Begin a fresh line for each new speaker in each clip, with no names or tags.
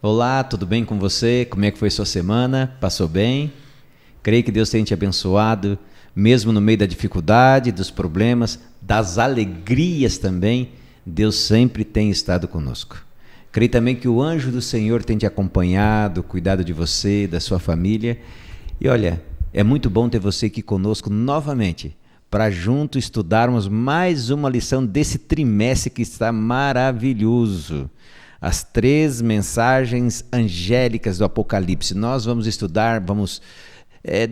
Olá, tudo bem com você? Como é que foi sua semana? Passou bem? Creio que Deus tenha te abençoado, mesmo no meio da dificuldade, dos problemas, das alegrias também. Deus sempre tem estado conosco. Creio também que o anjo do Senhor tem te acompanhado, cuidado de você, da sua família. E olha, é muito bom ter você aqui conosco novamente, para junto estudarmos mais uma lição desse trimestre que está maravilhoso. As 3 mensagens angélicas do Apocalipse. Nós vamos estudar, vamos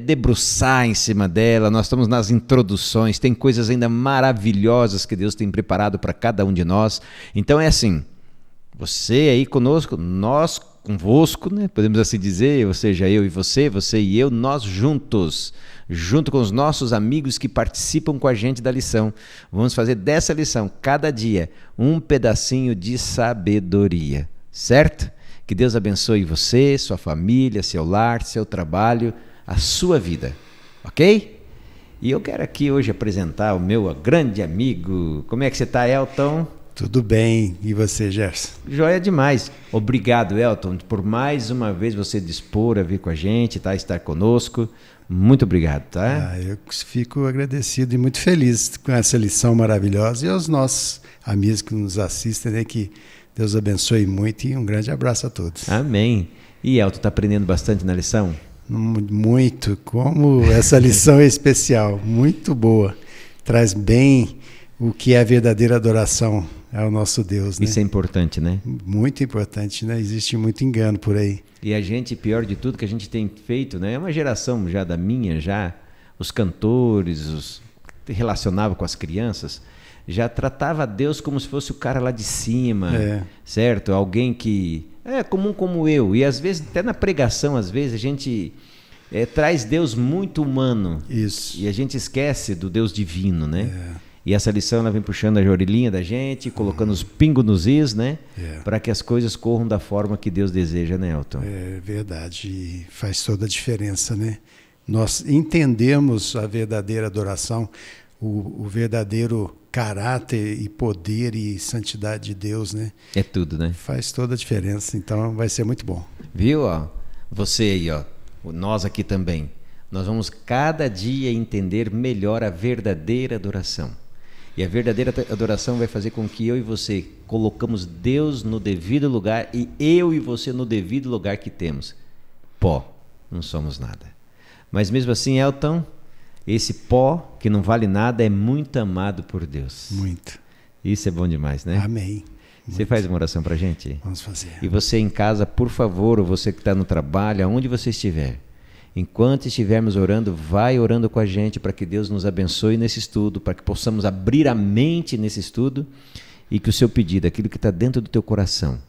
debruçar em cima dela. Nós estamos nas introduções, tem coisas ainda maravilhosas que Deus tem preparado para cada um de nós. Então é assim, você aí conosco, nós convosco, né? Podemos assim dizer, ou seja, eu e você e eu, nós juntos, junto com os nossos amigos que participam com a gente da lição. Vamos fazer dessa lição, cada dia, um pedacinho de sabedoria, certo? Que Deus abençoe você, sua família, seu lar, seu trabalho, a sua vida, ok? E eu quero aqui hoje apresentar o meu grande amigo. Como é que você está, Elton?
Tudo bem, e você, Gerson?
Joia demais. Obrigado, Elton, por mais uma vez você dispor a vir com a gente, tá? Estar conosco. Muito obrigado, tá?
Eu fico agradecido e muito feliz com essa lição maravilhosa e aos nossos amigos que nos assistem, né? Que Deus abençoe muito e um grande abraço a todos.
Amém. E Elton, está aprendendo bastante na lição?
Muito. Como essa lição é especial, muito boa. Traz bem o que é a verdadeira adoração ao nosso Deus, né?
Isso é importante, né?
Muito importante, né? Existe muito engano por aí.
E a gente, pior de tudo que a gente tem feito, né? É uma geração já da minha, já os cantores, os que relacionavam com as crianças, já tratava Deus como se fosse o cara lá de cima, certo? Alguém que é comum como eu. E às vezes, até na pregação, às vezes a gente traz Deus muito humano.
Isso.
E a gente esquece do Deus divino, né? E essa lição ela vem puxando a orelhinha da gente, colocando os pingos nos is, né? Para que as coisas corram da forma que Deus deseja, né, Elton?
É verdade, e faz toda a diferença, né? Nós entendemos a verdadeira adoração, o verdadeiro caráter e poder e santidade de Deus, né?
É tudo, né?
Faz toda a diferença, então vai ser muito bom.
Viu, ó? Você aí, ó, nós aqui também. Nós vamos cada dia entender melhor a verdadeira adoração. E a verdadeira adoração vai fazer com que eu e você colocamos Deus no devido lugar e eu e você no devido lugar que temos. Pó, não somos nada. Mas mesmo assim, Elton, esse pó que não vale nada é muito amado por Deus.
Muito.
Isso é bom demais, né?
Amém.
Você faz uma oração pra gente?
Vamos fazer.
E você em casa, por favor, ou você que está no trabalho, aonde você estiver, enquanto estivermos orando, vai orando com a gente para que Deus nos abençoe nesse estudo, para que possamos abrir a mente nesse estudo e que o seu pedido, aquilo que está dentro do teu coração,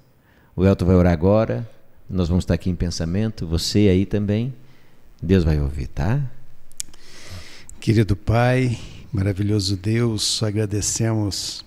o Elton vai orar agora, nós vamos estar aqui em pensamento, você aí também, Deus vai ouvir, tá?
Querido Pai, maravilhoso Deus, agradecemos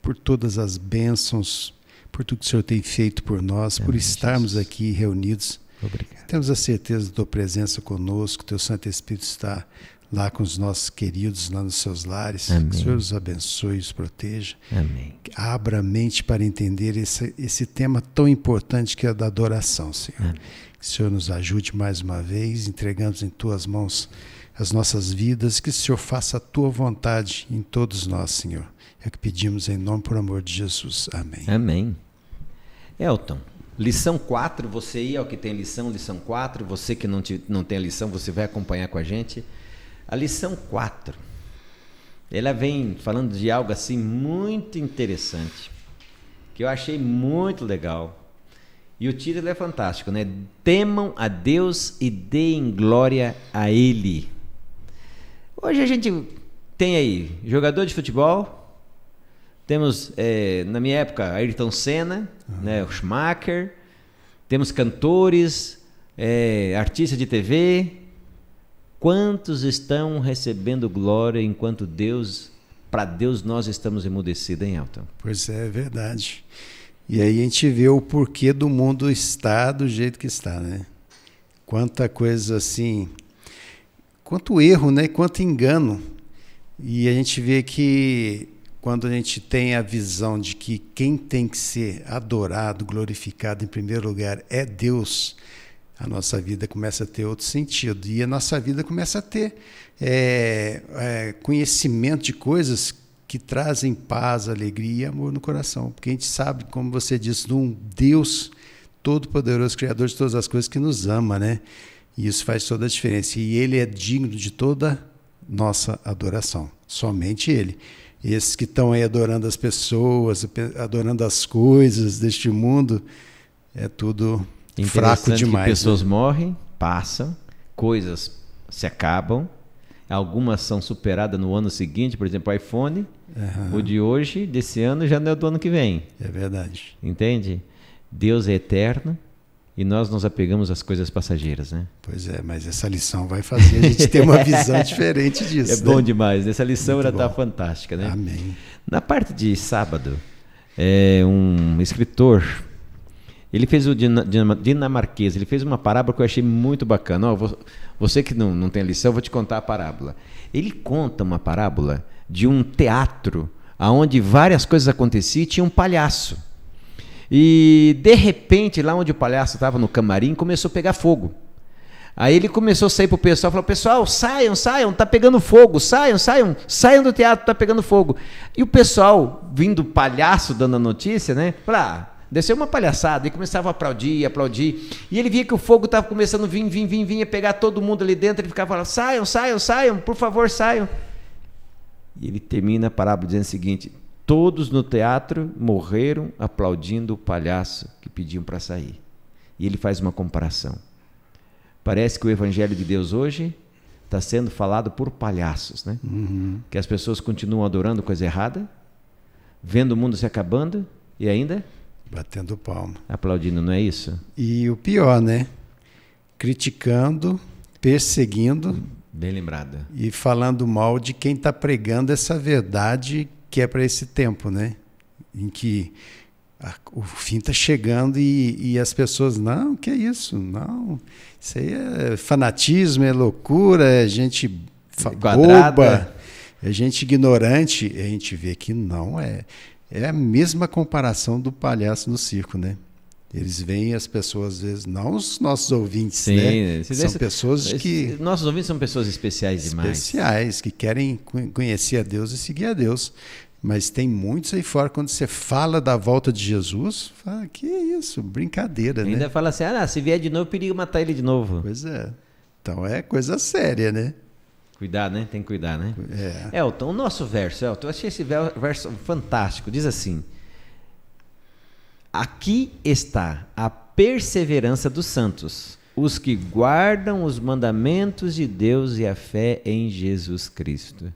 por todas as bênçãos, por tudo que o Senhor tem feito por nós, por estarmos Jesus. Aqui reunidos.
Obrigado.
Temos a certeza da tua presença conosco, teu Santo Espírito está lá com os nossos queridos, lá nos seus lares.
Amém.
Que o Senhor os abençoe e os proteja.
Amém.
Abra a mente para entender esse tema tão importante que é da adoração, Senhor.
Amém.
Que o Senhor nos ajude mais uma vez, entregamos em tuas mãos as nossas vidas, que o Senhor faça a tua vontade em todos nós, Senhor. É o que pedimos em nome, por amor de Jesus. Amém.
Amém. Elton, lição 4, você aí é o que tem lição 4, você que não tem a lição, você vai acompanhar com a gente. A lição 4, ela vem falando de algo assim muito interessante, que eu achei muito legal. E o título é fantástico, né? Temam a Deus e deem glória a Ele. Hoje a gente tem aí jogador de futebol, temos, na minha época, Ayrton Senna, né, o Schumacher, temos cantores, artistas de TV. Quantos estão recebendo glória enquanto para Deus nós estamos emudecidos, hein, Elton?
Pois é verdade. E aí a gente vê o porquê do mundo estar do jeito que está, né? Quanta coisa assim, quanto erro, né? Quanto engano. E a gente vê que quando a gente tem a visão de que quem tem que ser adorado, glorificado em primeiro lugar é Deus, a nossa vida começa a ter outro sentido. E a nossa vida começa a ter conhecimento de coisas que trazem paz, alegria e amor no coração. Porque a gente sabe, como você disse, de um Deus todo-poderoso, Criador de todas as coisas, que nos ama, né? E isso faz toda a diferença. E Ele é digno de toda nossa adoração. Somente Ele. Esses que estão aí adorando as pessoas, adorando as coisas deste mundo, é tudo fraco demais.
Que pessoas,
né?
morrem, passam, coisas se acabam, algumas são superadas no ano seguinte, por exemplo, o iPhone, o de hoje, desse ano, já não é do ano que vem.
É verdade.
Entende? Deus é eterno e nós nos apegamos às coisas passageiras, né?
Pois é, mas essa lição vai fazer a gente ter uma visão diferente disso.
É bom demais. Essa lição
Muito
está
bom.
fantástica, né?
Amém.
Na parte de sábado, um escritor, ele fez o dinamarquês, ele fez uma parábola que eu achei muito bacana. Você que não tem a lição, eu vou te contar a parábola. Ele conta uma parábola de um teatro onde várias coisas aconteciam e tinha um palhaço. E, de repente, lá onde o palhaço estava no camarim, começou a pegar fogo. Aí ele começou a sair para o pessoal, falou: pessoal, saiam, está pegando fogo, saiam do teatro, está pegando fogo. E o pessoal, vindo o palhaço dando a notícia, né, falou: desceu uma palhaçada, e começava a aplaudir. E ele via que o fogo estava começando a vir, pegar todo mundo ali dentro, ele ficava falando: saiam, por favor, saiam. E ele termina a parábola dizendo o seguinte: todos no teatro morreram aplaudindo o palhaço que pediam para sair. E ele faz uma comparação. Parece que o evangelho de Deus hoje está sendo falado por palhaços, né?
Uhum.
Que as pessoas continuam adorando coisa errada, vendo o mundo se acabando e ainda
batendo palma,
aplaudindo, não é isso?
E o pior, né? Criticando, perseguindo,
bem lembrado,
e falando mal de quem está pregando essa verdade que é para esse tempo, né? Em que o fim está chegando e as pessoas, não, que é isso? Não, isso aí é fanatismo, é loucura, é gente boba, é gente ignorante. E a gente vê que não é. É a mesma comparação do palhaço no circo, né? Eles veem as pessoas, às vezes, não os nossos ouvintes,
sim,
né? São pessoas que...
Nossos ouvintes são pessoas especiais demais.
Especiais, que querem conhecer a Deus e seguir a Deus. Mas tem muitos aí fora, quando você fala da volta de Jesus, fala, que isso, brincadeira, né?
Ainda fala assim: se vier de novo, perigo matar ele de novo.
Pois é. Então é coisa séria, né?
Cuidar, né? Tem que cuidar, né?
É.
Elton, o nosso verso, Elton, eu achei esse verso fantástico. Diz assim: aqui está a perseverança dos santos, os que guardam os mandamentos de Deus e a fé em Jesus Cristo.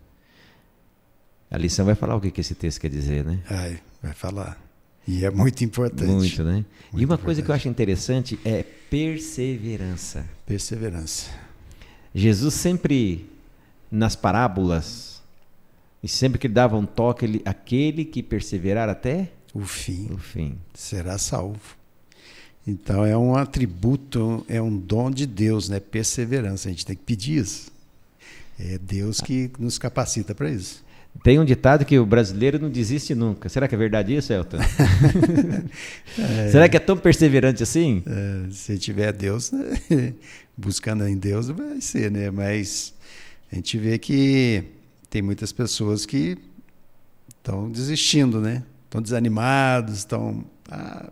A lição vai falar o que esse texto quer dizer, né?
Vai falar. E é muito importante.
Muito, né?
Muito
e uma coisa
importante.
que eu acho interessante é perseverança.
Perseverança.
Jesus sempre, nas parábolas, e sempre que ele dava um toque, aquele que perseverar até
o fim
será
salvo. Então é um atributo, é um dom de Deus, né? Perseverança. A gente tem que pedir isso. É Deus que nos capacita para isso.
Tem um ditado que o brasileiro não desiste nunca. Será que é verdade isso, Elton? Será que é tão perseverante assim?
Se tiver Deus, né? Buscando em Deus, vai ser, né? Mas a gente vê que tem muitas pessoas que estão desistindo, né? Estão desanimados, estão...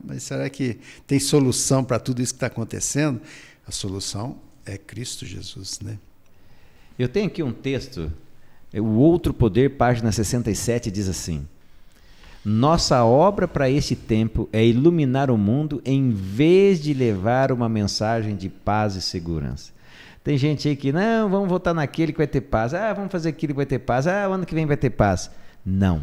mas será que tem solução para tudo isso que está acontecendo? A solução é Cristo Jesus, né?
Eu tenho aqui um texto... O Outro Poder, página 67, diz assim: nossa obra para este tempo é iluminar o mundo em vez de levar uma mensagem de paz e segurança. Tem gente aí que, não, vamos votar naquele que vai ter paz, vamos fazer aquilo que vai ter paz, o ano que vem vai ter paz. Não.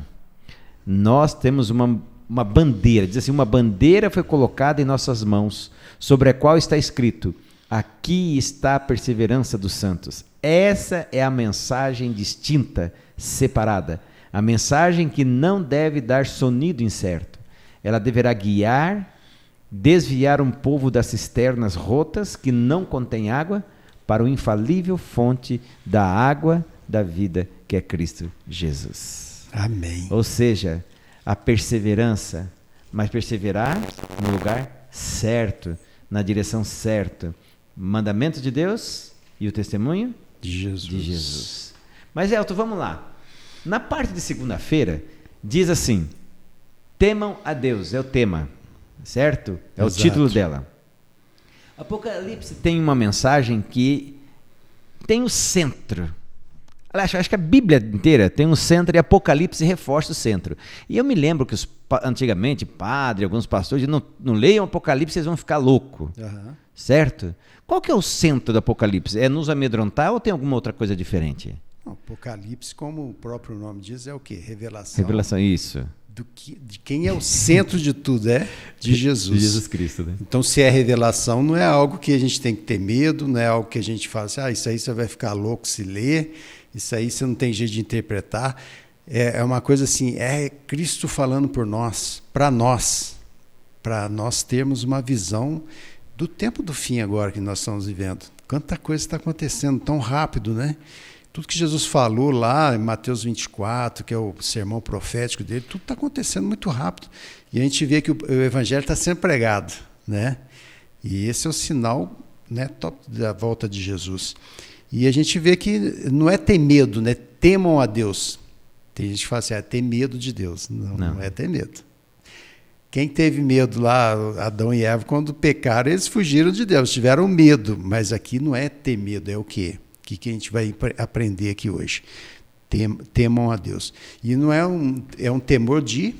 Nós temos uma bandeira, diz assim, uma bandeira foi colocada em nossas mãos, sobre a qual está escrito: aqui está a perseverança dos santos. Essa é a mensagem distinta, separada. A mensagem que não deve dar sonido incerto. Ela deverá guiar, desviar um povo das cisternas rotas que não contém água para o infalível fonte da água da vida, que é Cristo Jesus.
Amém.
Ou seja, a perseverança, mas perseverar no lugar certo, na direção certa. Mandamento de Deus e o testemunho
De Jesus.
Mas, Elton, vamos lá. Na parte de segunda-feira, diz assim: temam a Deus, é o tema, certo? É
Exato.
o título dela. Apocalipse tem uma mensagem que tem o centro. Aliás, acho que a Bíblia inteira tem um centro e Apocalipse reforça o centro. E eu me lembro que antigamente, padre, alguns pastores, não leiam Apocalipse, vocês vão ficar loucos.
Aham.
Certo? Qual que é o centro do Apocalipse? É nos amedrontar ou tem alguma outra coisa diferente?
Não, Apocalipse, como o próprio nome diz, é o quê? Revelação.
Revelação, isso.
De quem é o centro de tudo, de Jesus.
De Jesus Cristo, né?
Então, se é revelação, não é algo que a gente tem que ter medo, não é algo que a gente fala assim, isso aí você vai ficar louco se ler, isso aí você não tem jeito de interpretar. É uma coisa assim, é Cristo falando por nós, para nós termos uma visão do tempo do fim agora que nós estamos vivendo. Quanta coisa está acontecendo tão rápido, né? Tudo que Jesus falou lá em Mateus 24, que é o sermão profético dele, tudo está acontecendo muito rápido. E a gente vê que o evangelho está sendo pregado, né? E esse é o sinal, né, top da volta de Jesus. E a gente vê que não é ter medo, né? Temam a Deus. Tem gente que fala assim, ter medo de Deus. Não é ter medo. Quem teve medo lá, Adão e Eva, quando pecaram, eles fugiram de Deus, tiveram medo. Mas aqui não é ter medo, é o quê? O que a gente vai aprender aqui hoje? Temam a Deus. E não é um temor de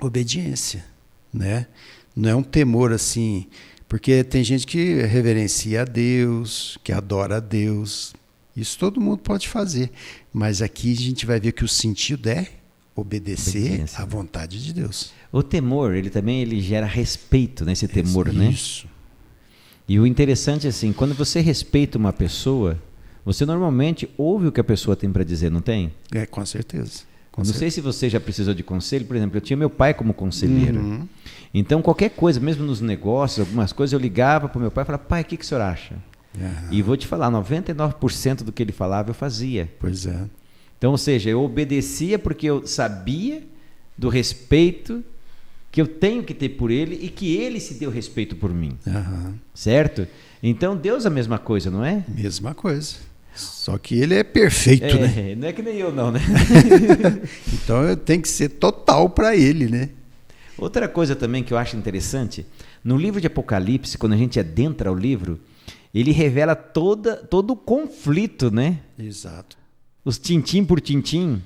obediência, né? Não é um temor assim, porque tem gente que reverencia a Deus, que adora a Deus. Isso todo mundo pode fazer. Mas aqui a gente vai ver que o sentido é obedecer à vontade de Deus.
O temor, ele gera respeito, né? Esse temor, né?
Isso.
E o interessante é assim, quando você respeita uma pessoa, você normalmente ouve o que a pessoa tem para dizer, não tem?
Com certeza.
Não sei se você já precisou de conselho, por exemplo, eu tinha meu pai como conselheiro.
Uhum.
Então, qualquer coisa, mesmo nos negócios, algumas coisas, eu ligava para o meu pai e falava, pai, o que o senhor acha?
Uhum.
E vou te falar, 99% do que ele falava eu fazia.
Pois é.
Então, ou seja, eu obedecia porque eu sabia do respeito que eu tenho que ter por ele e que ele se deu respeito por mim.
Uhum.
Certo? Então, Deus é a mesma coisa, não é?
Mesma coisa. Só que ele é perfeito, né?
Não é que nem eu não, né?
Então tem que ser total para ele, né?
Outra coisa também que eu acho interessante, no livro de Apocalipse, quando a gente adentra o livro, ele revela todo o conflito, né?
Exato.
Os tintim por tintim.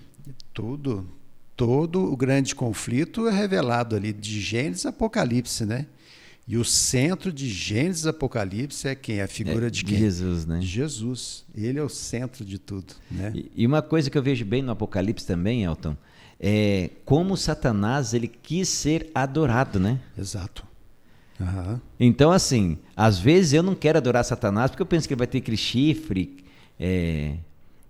Todo o grande conflito é revelado ali de Gênesis a Apocalipse, né? E o centro de Gênesis e Apocalipse é quem? A figura de quem?
De Jesus, né?
De Jesus. Ele é o centro de tudo, né?
E uma coisa que eu vejo bem no Apocalipse também, Elton, é como Satanás ele quis ser adorado, né?
Exato. Uhum.
Então, assim, às vezes eu não quero adorar Satanás porque eu penso que ele vai ter aquele chifre,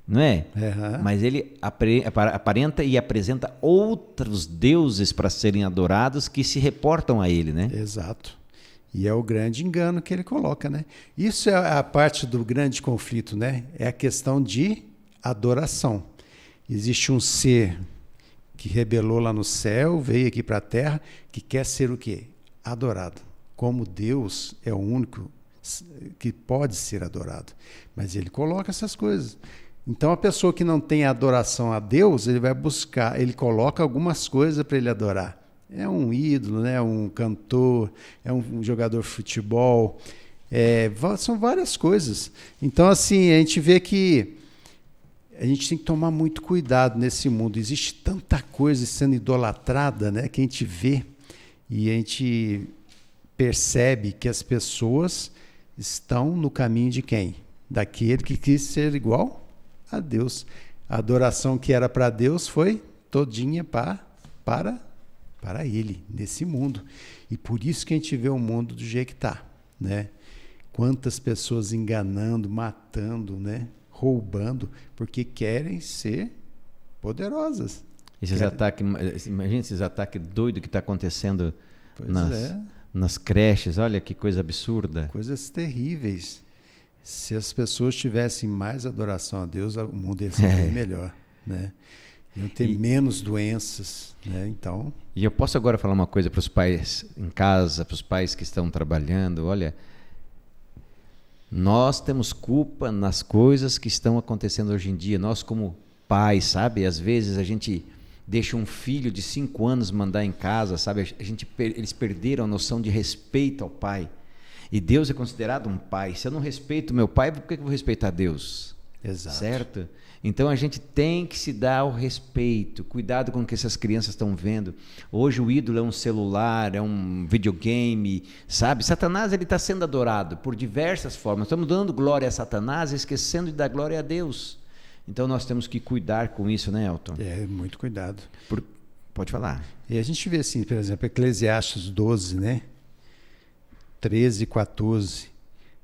não é?
Uhum.
Mas ele aparenta e apresenta outros deuses para serem adorados que se reportam a ele, né?
Exato. E é o grande engano que ele coloca, né? Isso é a parte do grande conflito, né? É a questão de adoração. Existe um ser que rebelou lá no céu, veio aqui para a terra, que quer ser o quê? Adorado. Como Deus é o único que pode ser adorado. Mas ele coloca essas coisas. Então, a pessoa que não tem adoração a Deus, ele vai buscar, ele coloca algumas coisas para ele adorar. É um ídolo, né? Um cantor, é um jogador de futebol, são várias coisas. Então, assim, a gente vê que a gente tem que tomar muito cuidado nesse mundo. Existe tanta coisa sendo idolatrada, né? Que a gente vê e a gente percebe que as pessoas estão no caminho de quem? Daquele que quis ser igual a Deus. A adoração que era para Deus foi todinha para ele, nesse mundo. E por isso que a gente vê o mundo do jeito que está, né? Quantas pessoas enganando, matando, né? Roubando, porque querem ser poderosas.
Imagina esses ataques doidos que está acontecendo
Pois
nas creches. Olha que coisa absurda.
Coisas terríveis. Se as pessoas tivessem mais adoração a Deus, o mundo ia ser bem melhor, né? Iam ter menos doenças, né? Então...
E eu posso agora falar uma coisa para os pais em casa, para os pais que estão trabalhando. Olha, nós temos culpa nas coisas que estão acontecendo hoje em dia. Nós como pais, sabe? Às vezes a gente deixa um filho de 5 anos mandar em casa, sabe? Eles perderam a noção de respeito ao pai. E Deus é considerado um pai. Se eu não respeito meu pai, por que eu vou respeitar Deus?
Exato.
Certo? Então a gente tem que se dar o respeito. Cuidado com o que essas crianças estão vendo. Hoje o ídolo é um celular, é um videogame, sabe? Satanás ele está sendo adorado por diversas formas. Estamos dando glória a Satanás, esquecendo de dar glória a Deus. Então nós temos que cuidar com isso, né, Elton?
Muito cuidado.
Pode falar.
E a gente vê assim, por exemplo, Eclesiastes 12, né? 13 e 14.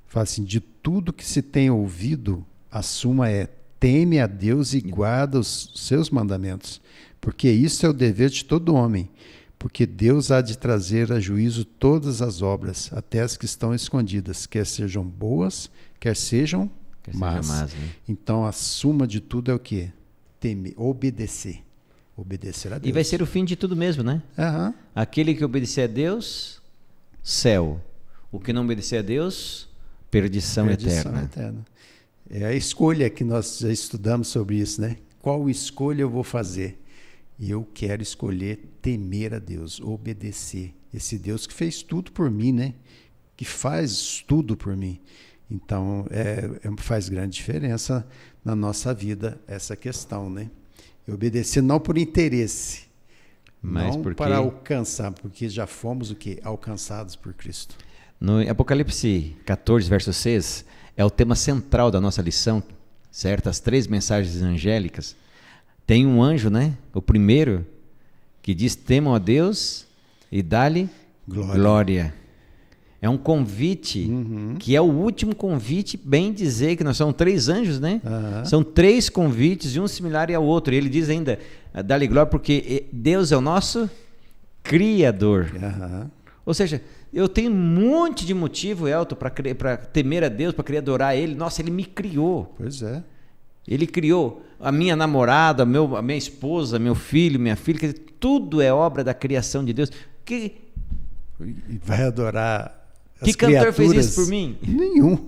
Fala assim, de tudo que se tem ouvido, a suma é: teme a Deus e guarda os seus mandamentos, porque isso é o dever de todo homem, porque Deus há de trazer a juízo todas as obras, até as que estão escondidas, quer sejam boas, quer sejam más.
Né?
Então a suma de tudo é o quê? Temer, obedecer. Obedecer a Deus.
E vai ser o fim de tudo mesmo, né?
Uhum.
Aquele que obedecer a Deus, céu. O que não obedecer a Deus, perdição eterna.
É a escolha que nós já estudamos sobre isso, né? Qual escolha eu vou fazer? Eu quero escolher temer a Deus, obedecer. Esse Deus que fez tudo por mim, né? Que faz tudo por mim. Então, faz grande diferença na nossa vida essa questão, né? E obedecer não por interesse,
mas
não
porque...
para alcançar, porque já fomos o quê? Alcançados por Cristo.
No Apocalipse 14, verso 6, é o tema central da nossa lição, certo? As 3 mensagens angélicas. Tem um anjo, né? O primeiro, que diz: temam a Deus e dá-lhe glória. É um convite, que é o último convite, bem dizer que nós somos 3 anjos, né? São 3 convites, e um similar ao outro. E ele diz ainda: dá-lhe glória, porque Deus é o nosso Criador. Ou seja, eu tenho um monte de motivo, Elton, para temer a Deus, para querer adorar Ele. Nossa, Ele me criou.
Pois é.
Ele criou a minha namorada, a minha esposa, meu filho, minha filha. Quer dizer, tudo é obra da criação de Deus.
E vai adorar
as criaturas. Que cantor fez isso por mim?
Nenhum.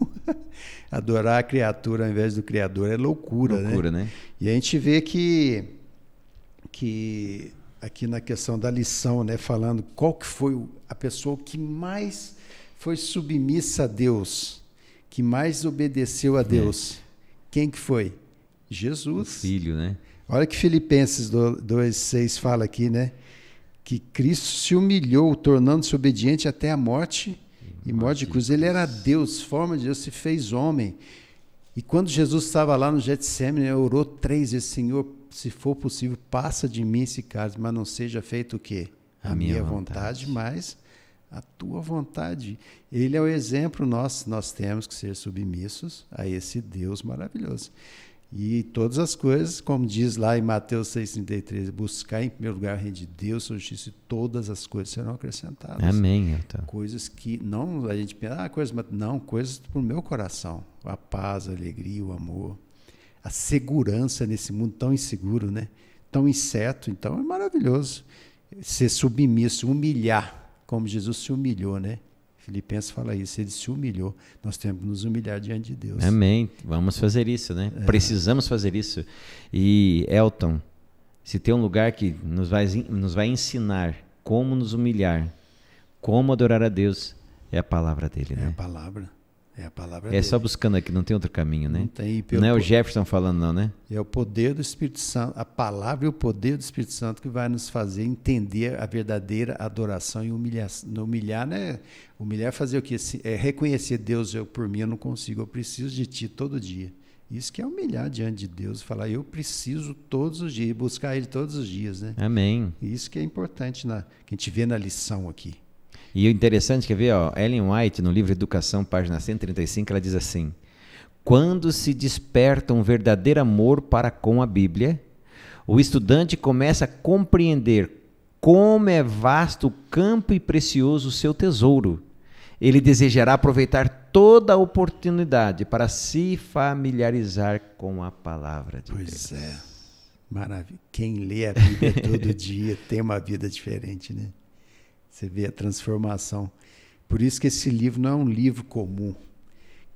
Adorar a criatura ao invés do Criador é loucura,
né?
E a gente vê que aqui na questão da lição, né, falando qual que foi a pessoa que mais foi submissa a Deus, que mais obedeceu a Deus. Quem que foi? Jesus.
O Filho, né?
Olha que Filipenses 2:6 fala aqui, né? Que Cristo se humilhou, tornando-se obediente até a morte e morte de cruz. Ele era Deus, forma de Deus, se fez homem. E quando Jesus estava lá no Getsemane, orou 3 vezes: Senhor, se for possível, passa de mim esse cálice, mas não seja feito o quê? A minha vontade, mas a tua vontade. Ele é o exemplo nosso. Nós temos que ser submissos a esse Deus maravilhoso. E todas as coisas, como diz lá em Mateus 6,33, buscar em primeiro lugar o reino de Deus, sua justiça, e todas as coisas serão acrescentadas.
Amém. Então.
Coisas que não a gente pensa, coisas para o meu coração. A paz, a alegria, o amor, a segurança nesse mundo tão inseguro, né? Tão incerto. Então é maravilhoso ser submisso, humilhar, como Jesus se humilhou, né? Filipenses fala isso, ele se humilhou. Nós temos que nos humilhar diante de Deus.
Amém. Vamos fazer isso, né? Precisamos fazer isso. E, Elton, se tem um lugar que nos vai ensinar como nos humilhar, como adorar a Deus, é a palavra dele, né?
É a palavra dele.
Só buscando aqui, não tem outro caminho, né?
Não tem.
Não é o Jefferson falando, não, né?
É o poder do Espírito Santo, a palavra e o poder do Espírito Santo que vai nos fazer entender a verdadeira adoração e humilhação. Humilhar, né? Humilhar é fazer o quê? É reconhecer: Deus, por mim eu não consigo, eu preciso de Ti todo dia. Isso que é humilhar diante de Deus, falar: eu preciso todos os dias, buscar Ele todos os dias, né?
Amém.
Isso que é importante, que a gente vê na lição aqui.
E o interessante, quer ver, Ellen White, no livro Educação, página 135, ela diz assim: quando se desperta um verdadeiro amor para com a Bíblia, o estudante começa a compreender como é vasto o campo e precioso o seu tesouro. Ele desejará aproveitar toda a oportunidade para se familiarizar com a palavra de Deus.
Pois é. Maravilha. Quem lê a Bíblia todo dia tem uma vida diferente, né? Você vê a transformação. Por isso que esse livro não é um livro comum.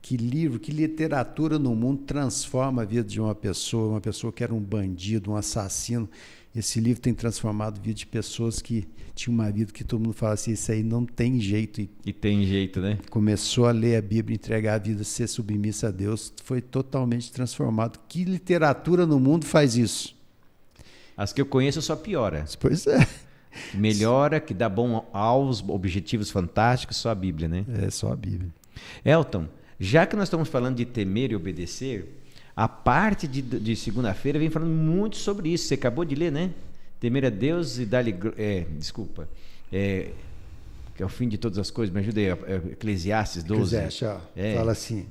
Que livro, que literatura no mundo transforma a vida de uma pessoa que era um bandido, um assassino. Esse livro tem transformado a vida de pessoas que tinham uma vida que todo mundo fala assim, isso aí não tem jeito.
E tem jeito, né?
Começou a ler a Bíblia, entregar a vida, ser submissa a Deus, foi totalmente transformado. Que literatura no mundo faz isso?
As que eu conheço só piora.
Pois é.
Melhora, que dá bom aos objetivos fantásticos, só a Bíblia, né?
É só a Bíblia.
Elton, já que nós estamos falando de temer e obedecer, a parte de segunda-feira vem falando muito sobre isso. Você acabou de ler, né? Temer a Deus e dar-lhe... que é o fim de todas as coisas. Me ajuda aí. Eclesiastes 12.
Fala assim.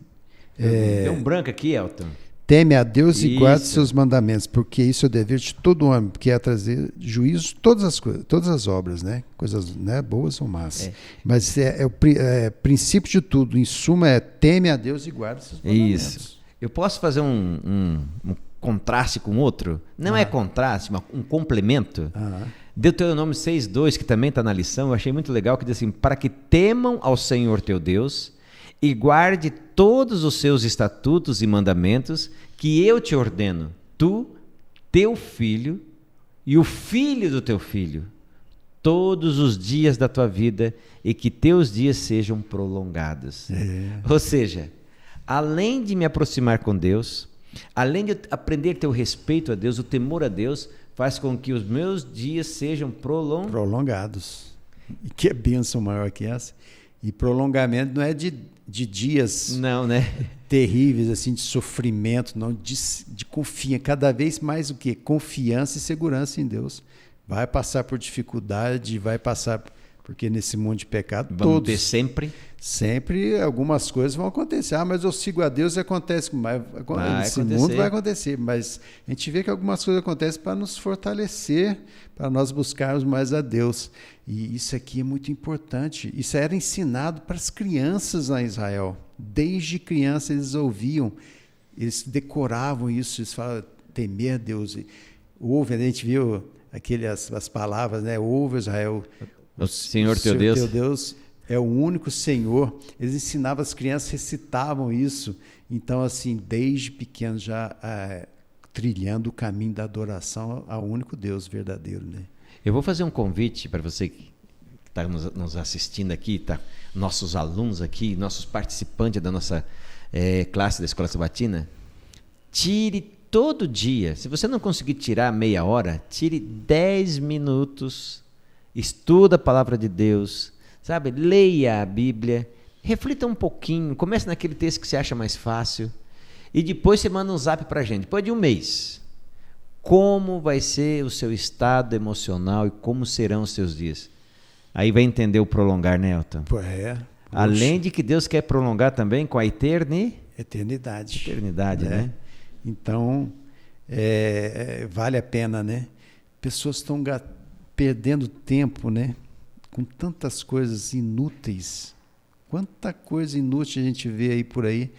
Tem um branco aqui, Elton.
Teme a Deus e guarde seus mandamentos, porque isso é o dever de todo homem, que é trazer juízo todas as coisas, todas as obras, né? Coisas, né, boas ou más. Mas é o princípio de tudo. Em suma, teme a Deus e guarde seus mandamentos.
Isso. Eu posso fazer um contraste com outro? Não é contraste, mas um complemento. Deuteronômio 6:2, que também está na lição, eu achei muito legal, que diz assim, para que temam ao Senhor teu Deus e guarde todos os seus estatutos e mandamentos que eu te ordeno, tu, teu filho e o filho do teu filho, todos os dias da tua vida, e que teus dias sejam prolongados. Ou seja, além de me aproximar com Deus, além de aprender a ter o respeito a Deus, o temor a Deus, faz com que os meus dias sejam prolongados.
E que bênção maior que essa. E prolongamento não é de dias terríveis, assim, de sofrimento, não, de confiança. Cada vez mais o quê? Confiança e segurança em Deus. Vai passar por dificuldade, vai passar... Porque nesse mundo de pecado,
vamos ter sempre
algumas coisas vão acontecer. Mas eu sigo a Deus e acontece. Nesse mundo vai acontecer. Mas a gente vê que algumas coisas acontecem para nos fortalecer, para nós buscarmos mais a Deus. E isso aqui é muito importante. Isso era ensinado para as crianças lá em Israel. Desde criança eles ouviam, eles decoravam isso, eles falavam, temer a Deus. Ouve, a gente viu as palavras, né? Ouve, Israel...
O Senhor teu Deus.
Teu Deus é o único Senhor. Eles ensinavam as crianças, recitavam isso. Então, assim, desde pequeno já trilhando o caminho da adoração ao único Deus verdadeiro, né?
Eu vou fazer um convite para você que está nos assistindo aqui, tá? Nossos alunos aqui, nossos participantes da nossa classe da Escola Sabatina. Tire todo dia, se você não conseguir tirar meia hora, tire 10 minutos. Estuda a palavra de Deus, sabe? Leia a Bíblia, reflita um pouquinho, comece naquele texto que você acha mais fácil e depois você manda um zap para a gente, depois de um mês. Como vai ser o seu estado emocional e como serão os seus dias? Aí vai entender o prolongar, né, Elton? Além de que Deus quer prolongar também com a eternidade. Eternidade, né?
Então, vale a pena, né? Pessoas estão perdendo tempo, né? Com tantas coisas inúteis. Quanta coisa inútil a gente vê aí por aí.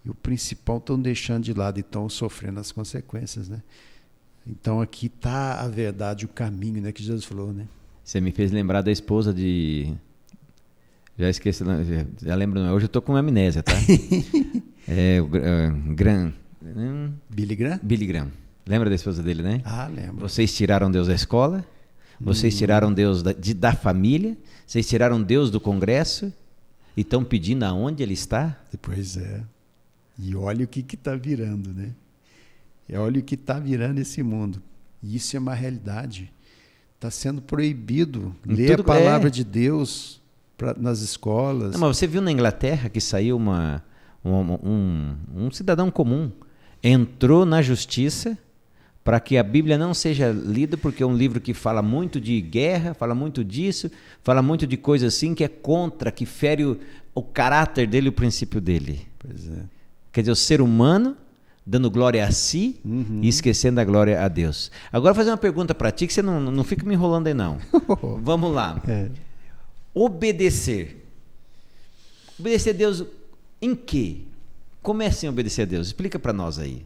E o principal estão deixando de lado e estão sofrendo as consequências, né? Então aqui está a verdade, o caminho, né? Que Jesus falou, né?
Você me fez lembrar da esposa de... Já esqueci, já lembro, não. Hoje eu estou com amnésia, tá?
Billy Graham?
Billy Graham. Lembra da esposa dele, né?
Lembro.
Vocês tiraram Deus da escola, vocês tiraram Deus da família, vocês tiraram Deus do Congresso e estão pedindo aonde ele está?
Pois é. E olha o que está virando, né? E olha o que está virando esse mundo. E isso é uma realidade. Está sendo proibido ler a palavra de Deus nas escolas.
Não, mas você viu na Inglaterra que saiu um cidadão comum, entrou na justiça para que a Bíblia não seja lida, porque é um livro que fala muito de guerra, fala muito disso, fala muito de coisas assim que é contra, que fere o caráter dele, o princípio dele.
Pois é.
Quer dizer, o ser humano dando glória a si e esquecendo a glória a Deus. Agora vou fazer uma pergunta para ti, que você não fica me enrolando aí não. Vamos lá. Obedecer. Obedecer a Deus em quê? Como é assim obedecer a Deus? Explica para nós aí.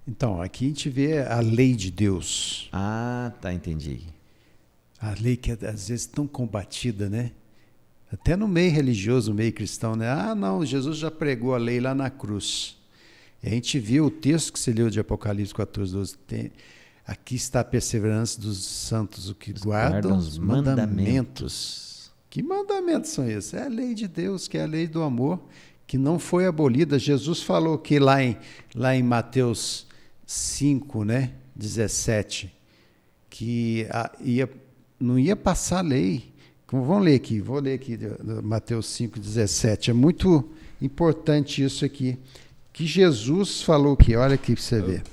Então, aqui a gente vê a lei de Deus.
Ah, tá, entendi.
A lei que é, às vezes, tão combatida, né? Até no meio religioso, no meio cristão, né? Ah, não, Jesus já pregou a lei lá na cruz. E a gente viu o texto que você leu de Apocalipse 14, 12. Aqui está a perseverança dos santos, o que guardam os mandamentos. Que mandamentos são esses? É a lei de Deus, que é a lei do amor, que não foi abolida. Jesus falou que lá em Mateus 5, né, 17, que não ia passar a lei. Vamos ler aqui, vou ler aqui Mateus 5, 17. É muito importante isso aqui. Que Jesus falou aqui, olha aqui para você ver.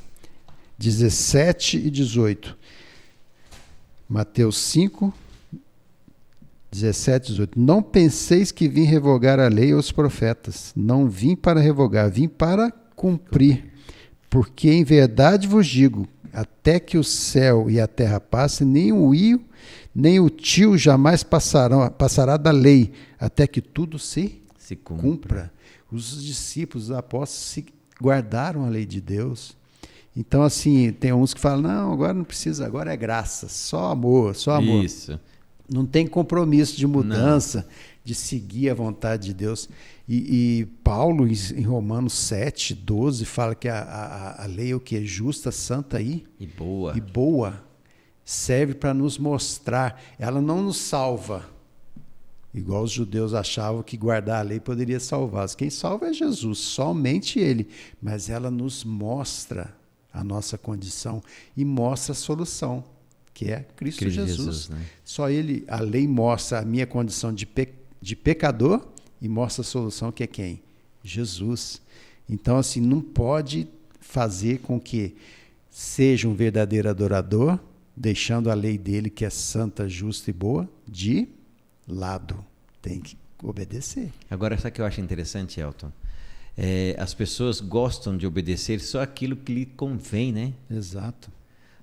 17 e 18. Mateus 5, 17 e 18. Não penseis que vim revogar a lei ou os profetas. Não vim para revogar, vim para cumprir. Porque em verdade vos digo, até que o céu e a terra passem, nem o io, nem o tio jamais passará da lei, até que tudo se cumpra. Os discípulos, os apóstolos, guardaram a lei de Deus. Então, assim, tem uns que falam, não, agora não precisa, agora é graça, só amor, só amor.
Isso.
Não tem compromisso de mudança, de seguir a vontade de Deus. E Paulo, em Romanos 7, 12, fala que a lei é o que? Justa, santa e boa. Serve para nos mostrar. Ela não nos salva, igual os judeus achavam que guardar a lei poderia salvá-los. Quem salva é Jesus, somente Ele. Mas ela nos mostra a nossa condição e mostra a solução, que é Cristo Jesus.
Né?
Só Ele, a lei mostra a minha condição de pecador e mostra a solução, que é quem? Jesus. Então, assim, não pode fazer com que seja um verdadeiro adorador, deixando a lei dele, que é santa, justa e boa, de lado. Tem que obedecer.
Agora, sabe o que eu acho interessante, Elton? As pessoas gostam de obedecer só aquilo que lhe convém, né?
Exato.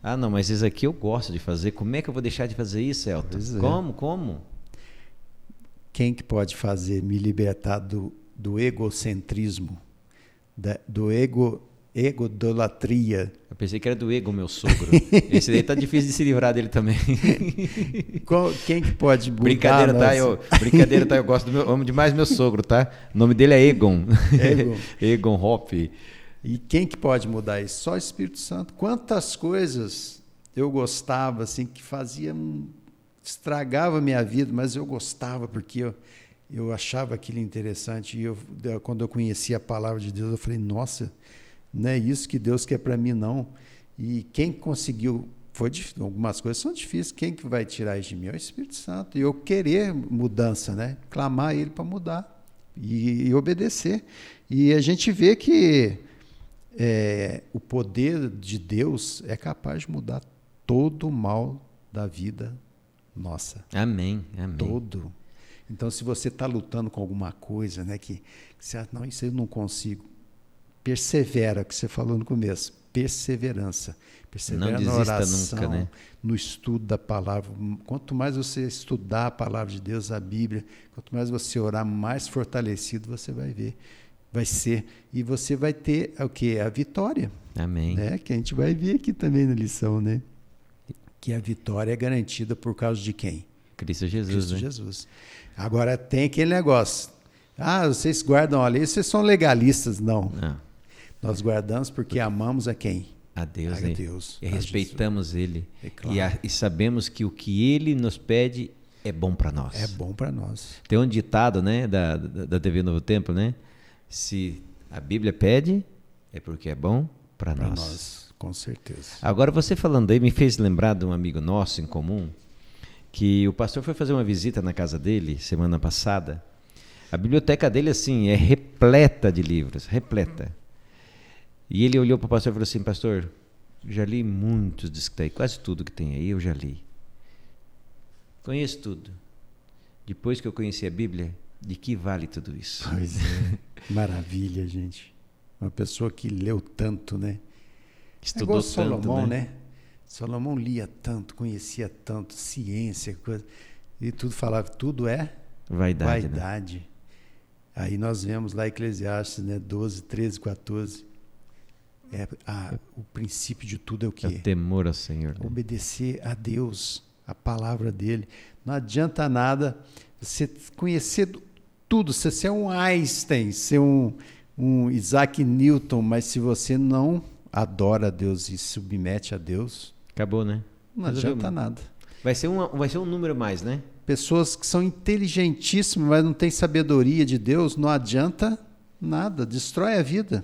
Ah, não, mas isso aqui eu gosto de fazer. Como é que eu vou deixar de fazer isso, Elton?
Pois é.
Como?
Quem que pode fazer me libertar do egocentrismo, do egodolatria?
Eu pensei que era do ego, meu sogro. Esse daí tá difícil de se livrar dele também.
Quem que pode mudar?
Brincadeira, tá? Eu gosto amo demais meu sogro, tá? O nome dele é Egon. Egon Hoppe.
E quem que pode mudar isso? Só o Espírito Santo. Quantas coisas eu gostava, assim, que estragava a minha vida, mas eu gostava porque eu achava aquilo interessante. E quando eu conheci a palavra de Deus, eu falei, nossa, não é isso que Deus quer para mim, não. E quem conseguiu, algumas coisas são difíceis, quem que vai tirar isso de mim? É o Espírito Santo. E eu querer mudança, né? Clamar a Ele para mudar e obedecer. E a gente vê que o poder de Deus é capaz de mudar todo o mal da vida nossa.
Amém.
Todo. Então, se você está lutando com alguma coisa, né, que você acha, não, isso eu não consigo, persevera, que você falou no começo, perseverança. Persevera na oração,
nunca, né?
no estudo da palavra. Quanto mais você estudar a palavra de Deus, a Bíblia, quanto mais você orar, mais fortalecido você vai ver. Vai ser, e você vai ter o quê? A vitória.
Amém.
Né? Que a gente vai ver aqui também na lição, né? Que a vitória é garantida por causa de quem?
Cristo Jesus.
Cristo
né?
Jesus. Agora tem aquele negócio. Ah, vocês guardam a lei, vocês são legalistas. Não. Nós guardamos porque amamos a quem?
A Deus.
A Deus.
E respeitamos Ele.
É claro.
E sabemos que o que Ele nos pede é bom para nós.
É bom para nós.
Tem um ditado, né, da TV Novo Tempo, né? Se a Bíblia pede, é porque é bom para nós. Para nós,
com certeza.
Agora, você falando aí, me fez lembrar de um amigo nosso em comum, que o pastor foi fazer uma visita na casa dele, semana passada. A biblioteca dele, assim, é repleta de livros, repleta. E ele olhou para o pastor e falou assim, pastor, já li muitos dos que está aí, quase tudo que tem aí eu já li. Conheço tudo. Depois que eu conheci a Bíblia, de que vale tudo isso?
Pois é. Maravilha, gente. Uma pessoa que leu tanto, né?
Estudou tanto,
Salomão, né? Salomão lia tanto, conhecia tanto, ciência, coisa, e tudo falava, tudo é vaidade. Né? Aí nós vemos lá Eclesiastes, né? 12, 13, 14. O princípio de tudo é o quê?
É o temor ao Senhor. Né?
Obedecer a Deus, a palavra dele. Não adianta nada você conhecer tudo, você ser um Einstein, ser um Isaac Newton, mas se você não adora a Deus e submete a Deus,
acabou, né?
Não adianta nada.
Vai ser um número mais, né?
Pessoas que são inteligentíssimas, mas não têm sabedoria de Deus, não adianta nada, destrói a vida.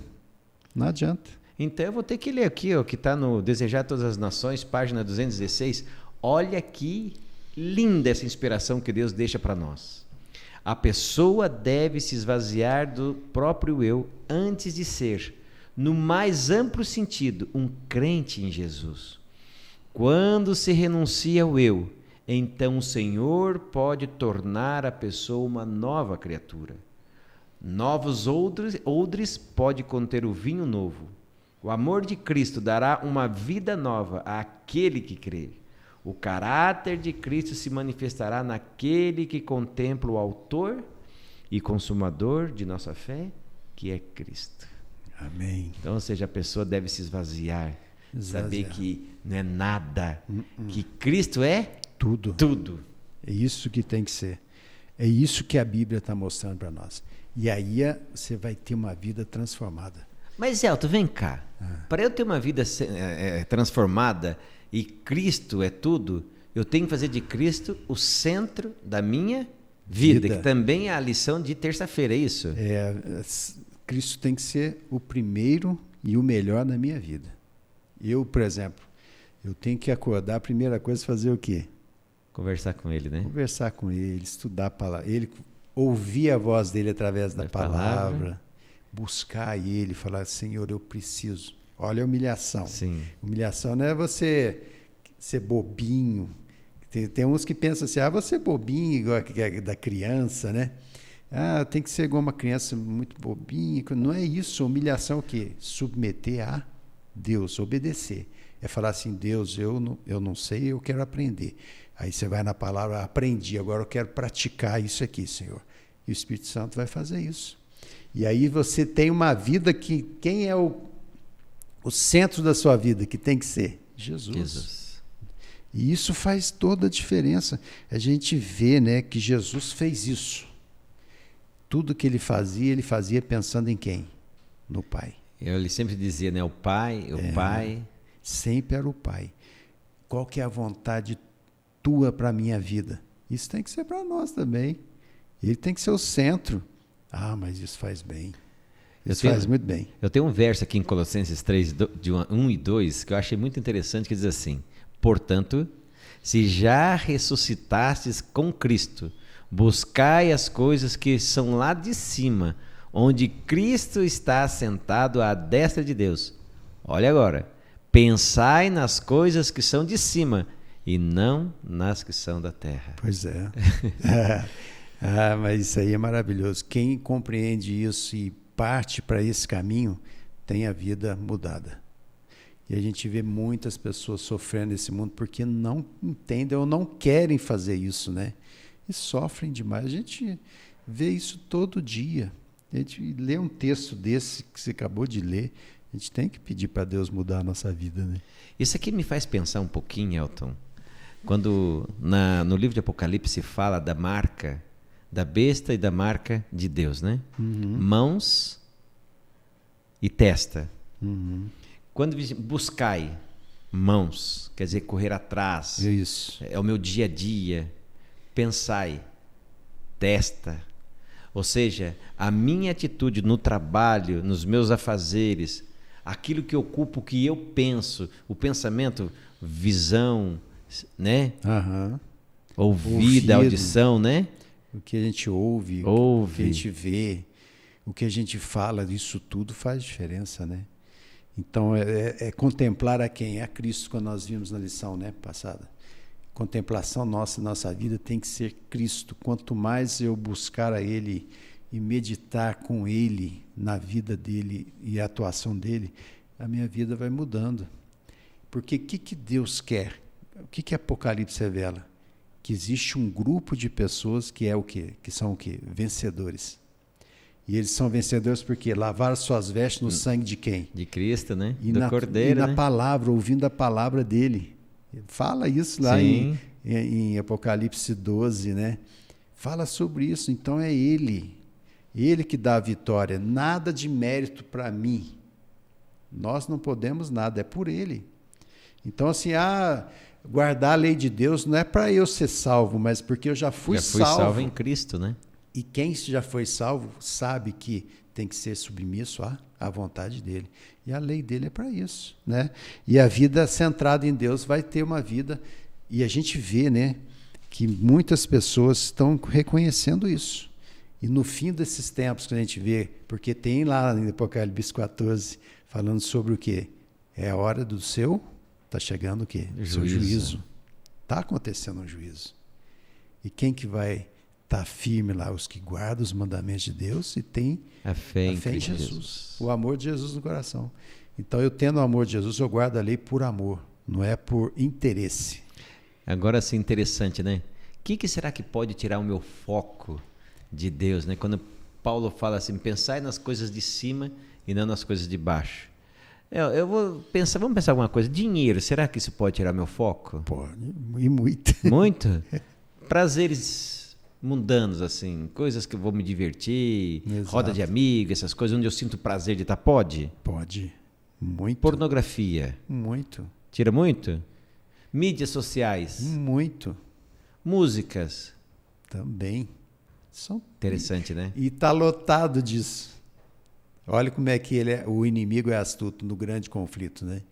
Não adianta.
Então eu vou ter que ler aqui, ó, que está no Desejar Todas as Nações, página 216. Olha que linda essa inspiração que Deus deixa para nós. A pessoa deve se esvaziar do próprio eu antes de ser, no mais amplo sentido, um crente em Jesus. Quando se renuncia ao eu, então o Senhor pode tornar a pessoa uma nova criatura. Novos odres pode conter o vinho novo. O amor de Cristo dará uma vida nova àquele que crê. O caráter de Cristo se manifestará naquele que contempla o autor e consumador de nossa fé, que é Cristo.
Amém.
Então, ou seja, a pessoa deve se esvaziar. Saber que não é nada, que Cristo é
tudo.
Tudo.
É isso que tem que ser. É isso que a Bíblia está mostrando para nós. E aí você vai ter uma vida transformada.
Mas, Elton, vem cá. Para eu ter uma vida transformada e Cristo é tudo, eu tenho que fazer de Cristo o centro da minha vida. Que também é a lição de terça-feira, é isso?
Cristo tem que ser o primeiro e o melhor na minha vida. Eu, por exemplo, eu tenho que acordar, a primeira coisa é fazer o quê?
Conversar com ele, né?
Conversar com ele, estudar a palavra, ele, ouvir a voz dele através da palavra, buscar ele, falar, Senhor, eu preciso. Olha a humilhação.
Sim.
Humilhação não é você ser bobinho. Tem uns que pensam assim, você é bobinho, igual da criança, né? Tem que ser igual uma criança muito bobinha. Não é isso. Humilhação é o quê? Submeter a Deus, obedecer. É falar assim, Deus, eu não sei, eu quero aprender. Aí você vai na palavra, aprendi, agora eu quero praticar isso aqui, Senhor. E o Espírito Santo vai fazer isso. E aí você tem uma vida que, quem é o centro da sua vida que tem que ser? Jesus. E isso faz toda a diferença. A gente vê, né, que Jesus fez isso. Tudo que ele fazia pensando em quem? No Pai.
Ele sempre dizia, né, o Pai.
Sempre era o Pai. Qual que é a vontade tua para a minha vida? Isso tem que ser para nós também. Ele tem que ser o centro. Mas isso faz bem. Isso faz muito bem.
Eu tenho um verso aqui em Colossenses 3, de 1 e 2, que eu achei muito interessante, que diz assim, portanto, se já ressuscitastes com Cristo, buscai as coisas que são lá de cima, onde Cristo está assentado à destra de Deus. Olha agora, pensai nas coisas que são de cima e não nas que são da terra.
Pois é. Mas isso aí é maravilhoso. Quem compreende isso e parte para esse caminho tem a vida mudada. E a gente vê muitas pessoas sofrendo nesse mundo porque não entendem ou não querem fazer isso, né? E sofrem demais. A gente vê isso todo dia. A gente lê um texto desse que você acabou de ler, a gente tem que pedir para Deus mudar a nossa vida, né?
Isso aqui me faz pensar um pouquinho, Elton, quando no livro de Apocalipse fala da marca da besta e da marca de Deus, né? Mãos e testa. Quando buscai mãos, quer dizer, correr atrás.
Isso.
É o meu dia a dia. Pensai, testa. Ou seja, a minha atitude no trabalho, nos meus afazeres, aquilo que ocupa o que eu penso, o pensamento, visão, né? Ouvido, audição, né?
O que a gente ouve, o que a gente vê, o que a gente fala, isso tudo faz diferença, né? Então, é contemplar a quem? A Cristo, quando nós vimos na lição, né, passada. Contemplação nossa vida tem que ser Cristo. Quanto mais eu buscar a Ele e meditar com Ele, na vida dEle e a atuação dEle, a minha vida vai mudando. Porque o que Deus quer? O que Apocalipse revela? Que existe um grupo de pessoas que é o quê? Que são o quê? Vencedores. E eles são vencedores porque lavaram suas vestes no sangue de quem?
De Cristo, né?
E
do Cordeiro,
e na
né?
palavra, ouvindo a palavra dele. Fala isso lá
Sim.
em Apocalipse 12, né? Fala sobre isso. Então é ele. Ele que dá a vitória. Nada de mérito para mim. Nós não podemos nada, é por ele. Então, assim, guardar a lei de Deus não é para eu ser salvo, mas porque eu já fui salvo
em Cristo, né?
E quem já foi salvo sabe que tem que ser submisso à vontade dele. E a lei dele é para isso, né? E a vida centrada em Deus vai ter uma vida... E a gente vê, né, que muitas pessoas estão reconhecendo isso. E no fim desses tempos que a gente vê, porque tem lá em Apocalipse 14, falando sobre o quê? É a hora do seu... Está chegando o quê? Seu juízo. Está acontecendo um juízo. E quem que vai... Está firme lá, os que guardam os mandamentos de Deus e tem
a fé em
Jesus. O amor de Jesus no coração. Então, eu tendo o amor de Jesus, eu guardo a lei por amor, não é por interesse.
Agora, assim, interessante, né? O que será que pode tirar o meu foco de Deus, né? Quando Paulo fala assim, pensai nas coisas de cima e não nas coisas de baixo. Vamos pensar alguma coisa. Dinheiro, será que isso pode tirar meu foco?
Pode, e muito.
Muito? Prazeres mundanos, assim, coisas que eu vou me divertir,
Exato.
Roda de amigos, essas coisas onde eu sinto prazer de estar, pode?
Pode, muito.
Pornografia?
Muito.
Tira muito? Mídias sociais?
Muito.
Músicas?
Também.
Interessante, né?
E está lotado disso. Olha como é que o inimigo é astuto no grande conflito, né?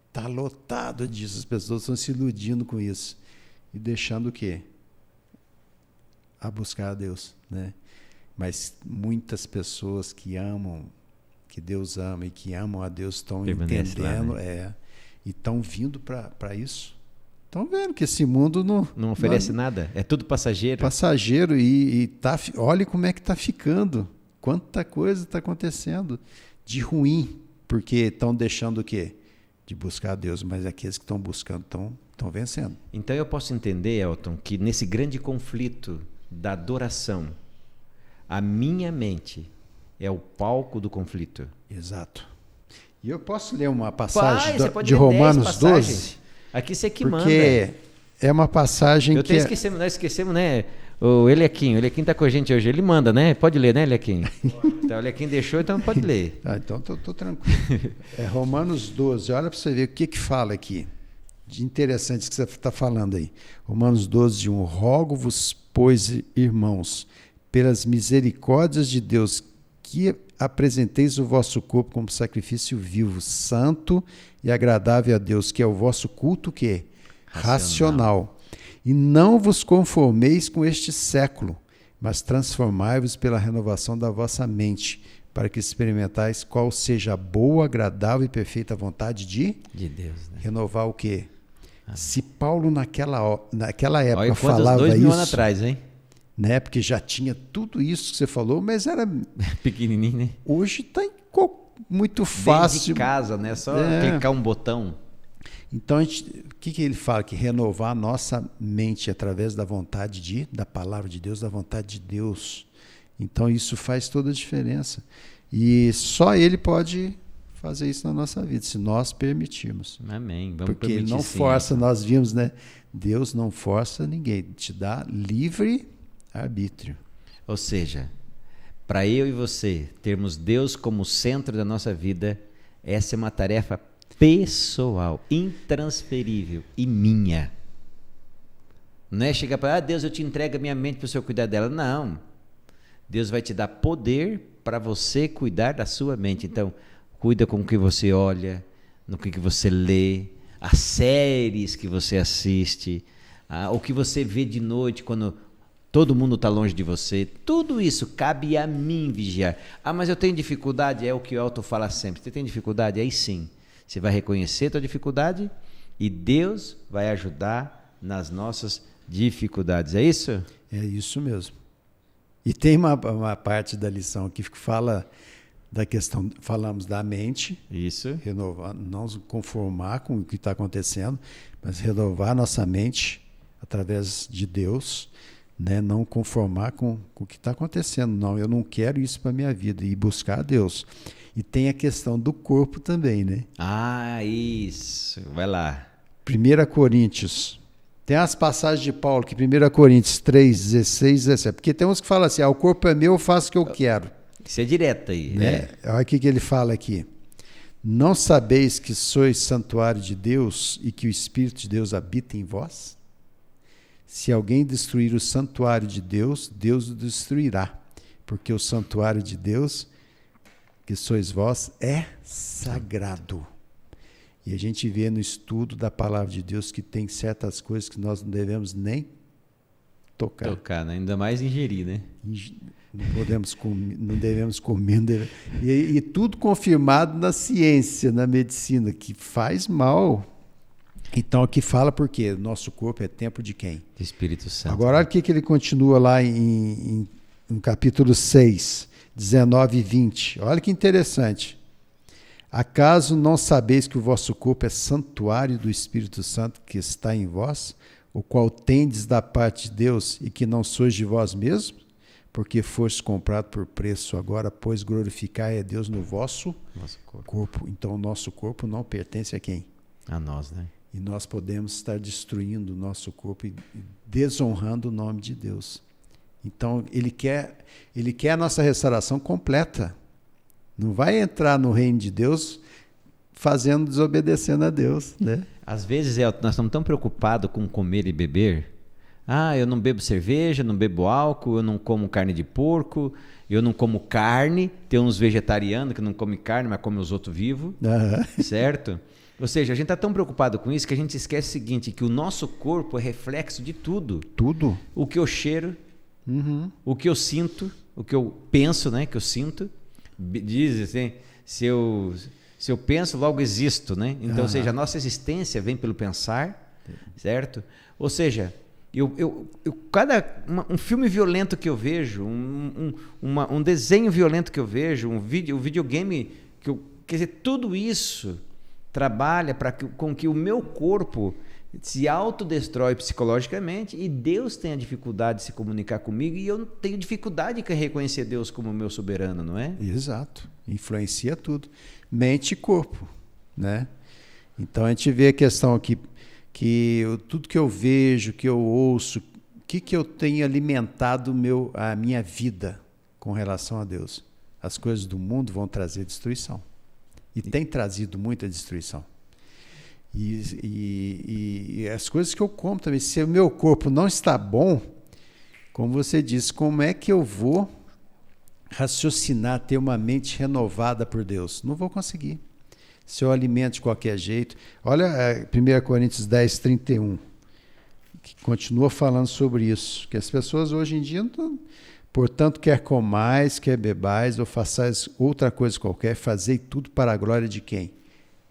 Está lotado disso, as pessoas estão se iludindo com isso. E deixando o quê? A buscar a Deus, né? Mas muitas pessoas que amam, que Deus ama e que amam a Deus estão entendendo,
lá, né?
E estão vindo para isso. Estão vendo que esse mundo
não oferece nada, é tudo passageiro.
Passageiro olha como é que está ficando, quanta coisa está acontecendo de ruim, porque estão deixando o quê? De buscar a Deus, mas aqueles que estão buscando estão vencendo.
Então eu posso entender, Elton, que nesse grande conflito da adoração, a minha mente é o palco do conflito.
Exato. E eu posso ler uma passagem de
ler
Romanos 12?
Aqui você que
porque
manda.
Porque é uma passagem
que... Nós esquecemos, né? O Eliakim está com a gente hoje, ele manda, né? Pode ler, né, Eliakim? Então, o Eliakim deixou, então pode ler.
Então estou tranquilo. É Romanos 12, olha para você ver o que fala aqui. De interessante que você está falando aí. Romanos 12, 1. Rogo-vos, pois, irmãos, pelas misericórdias de Deus, que apresenteis o vosso corpo como sacrifício vivo, santo e agradável a Deus, que é o vosso culto, que é racional. E não vos conformeis com este século, mas transformai-vos pela renovação da vossa mente, para que experimentais qual seja a boa, agradável e perfeita vontade de
Deus, né?
Renovar o quê? Se Paulo naquela época
Olha,
falava
2000
isso,
anos atrás, hein?
Né? Porque já tinha tudo isso que você falou, mas era
pequenininho, né?
Hoje está muito fácil.
Dentro de casa, né? Só clicar um botão.
Então, o que ele fala? Que renovar a nossa mente através da vontade da palavra de Deus, da vontade de Deus. Então, isso faz toda a diferença. E só Ele pode fazer isso na nossa vida, se nós permitirmos.
Amém. Vamos
Porque Ele não
sim,
força, nós vimos, né? Deus não força ninguém, te dá livre arbítrio.
Ou seja, para eu e você termos Deus como centro da nossa vida, essa é uma tarefa pessoal, intransferível e minha. Não é chegar para, Deus, eu te entrego a minha mente para o Senhor cuidar dela. Não. Deus vai te dar poder para você cuidar da sua mente. Então, cuida com o que você olha, no que você lê, as séries que você assiste, o que você vê de noite quando todo mundo está longe de você. Tudo isso cabe a mim vigiar. Mas eu tenho dificuldade, é o que o Elton fala sempre. Você tem dificuldade? Aí sim. Você vai reconhecer a tua dificuldade e Deus vai ajudar nas nossas dificuldades. É isso?
É isso mesmo. E tem uma parte da lição aqui que fala da questão, falamos da mente,
isso,
renovar, não se conformar com o que está acontecendo, mas renovar nossa mente através de Deus, né? Não conformar com o que está acontecendo. Não, eu não quero isso para a minha vida. E buscar a Deus. E tem a questão do corpo também, né?
Ah, isso. Vai lá.
1 Coríntios. Tem as passagens de Paulo, que 1 Coríntios 3, 16, 17. Porque tem uns que falam assim, o corpo é meu, eu faço o que eu quero.
Isso é direto aí, né?
Olha o que ele fala aqui. Não sabeis que sois santuário de Deus e que o Espírito de Deus habita em vós? Se alguém destruir o santuário de Deus, Deus o destruirá. Porque o santuário de Deus, que sois vós, é sagrado. E a gente vê no estudo da palavra de Deus que tem certas coisas que nós não devemos nem tocar.
Tocar, né? Ainda mais ingerir, né?
Não podemos comer, não devemos comer. Não devemos... E tudo confirmado na ciência, na medicina, que faz mal. Então aqui fala por quê? Nosso corpo é templo de quem?
Do Espírito Santo.
Agora olha o que ele continua lá em capítulo 6, 19 e 20. Olha que interessante. Acaso não sabeis que o vosso corpo é santuário do Espírito Santo que está em vós, o qual tendes da parte de Deus e que não sois de vós mesmos? Porque foste comprado por preço. Agora, pois, glorificai a Deus no vosso corpo. Então, o nosso corpo não pertence a quem?
A nós, né?
E nós podemos estar destruindo o nosso corpo e desonrando o nome de Deus. Então, ele quer a nossa restauração completa. Não vai entrar no reino de Deus desobedecendo a Deus, né?
Às vezes nós estamos tão preocupados com comer e beber. Eu não bebo cerveja, não bebo álcool, eu não como carne de porco, eu não como carne. Tem uns vegetarianos que não comem carne, mas comem os outros vivos, certo? Ou seja, a gente está tão preocupado com isso que a gente esquece o seguinte, que o nosso corpo é reflexo de tudo.
Tudo.
O que eu cheiro, o que eu sinto, o que eu penso, né, que eu sinto. Diz assim, se eu penso, logo existo, né? Então, ou seja, a nossa existência vem pelo pensar, certo? Ou seja, um filme violento que eu vejo, um desenho violento que eu vejo, um videogame que quer dizer, tudo isso trabalha com que o meu corpo se autodestrói psicologicamente e Deus tem a dificuldade de se comunicar comigo e eu tenho dificuldade de reconhecer Deus como meu soberano, não é?
Exato. Influencia tudo. Mente e corpo, né? Então a gente vê a questão aqui que tudo que eu vejo, que eu ouço, o que eu tenho alimentado a minha vida com relação a Deus. As coisas do mundo vão trazer destruição. E tem trazido muita destruição. E as coisas que eu como também, se o meu corpo não está bom, como você disse, como é que eu vou raciocinar, ter uma mente renovada por Deus? Não vou conseguir. Se eu alimento de qualquer jeito. Olha 1 Coríntios 10, 31, que continua falando sobre isso, que as pessoas hoje em dia, portanto, quer comais, quer bebais, ou façais outra coisa qualquer, fazei tudo para a glória de quem?